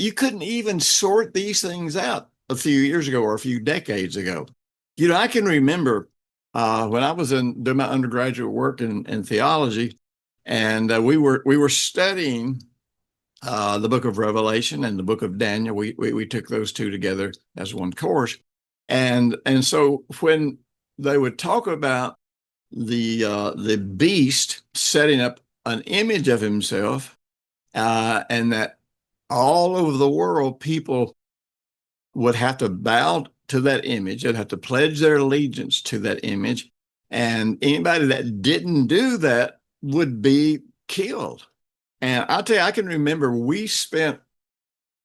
you couldn't even sort these things out a few years ago or a few decades ago. I can remember when I was doing my undergraduate work in theology, and we were studying the book of Revelation and the book of Daniel. We took those two together as one course, and so when they would talk about the beast setting up an image of himself, and that all over the world people would have to bow to that image and have to pledge their allegiance to that image, and anybody that didn't do that would be killed. And I'll tell you, I can remember we spent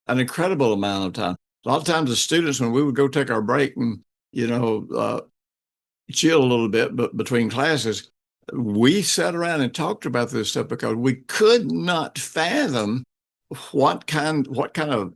an incredible amount of time. A lot of times, the students, when we would go take our break and chill a little bit, but between classes, we sat around and talked about this stuff because we could not fathom what kind of,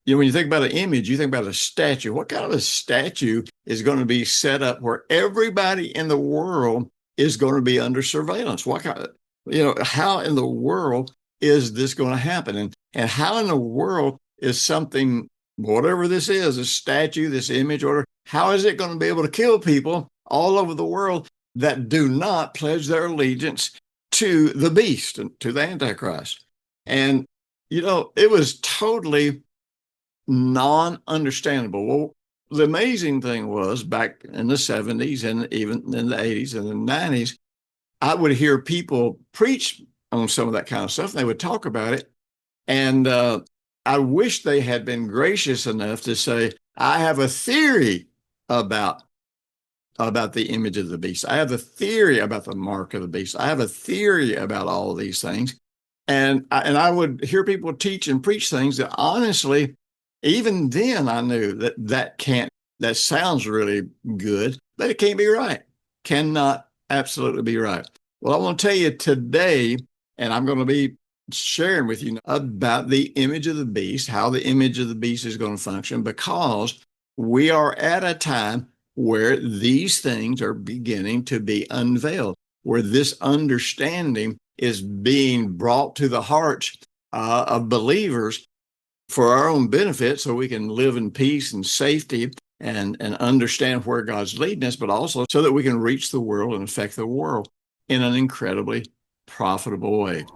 when you think about an image, you think about a statue. What kind of a statue is going to be set up where everybody in the world is going to be under surveillance? What kind of, how in the world is this going to happen? And how in the world is something, whatever this is, a statue, this image, or how is it going to be able to kill people all over the world that do not pledge their allegiance to the beast and to the Antichrist? And, it was totally non-understandable. Well, the amazing thing was back in the 70s and even in the 80s and the 90s, I would hear people preach on some of that kind of stuff. And they would talk about it. And I wish they had been gracious enough to say, I have a theory about the image of the beast. I have a theory about the mark of the beast. I have a theory about all of these things. And I would hear people teach and preach things that honestly, even then I knew that sounds really good, but it can't be right. Cannot absolutely be right. Well, I want to tell you today, and I'm going to be sharing with you about the image of the beast, how the image of the beast is going to function, because we are at a time where these things are beginning to be unveiled, where this understanding is being brought to the hearts of believers for our own benefit, so we can live in peace and safety and understand where God's leading us, but also so that we can reach the world and affect the world in an incredibly profitable way.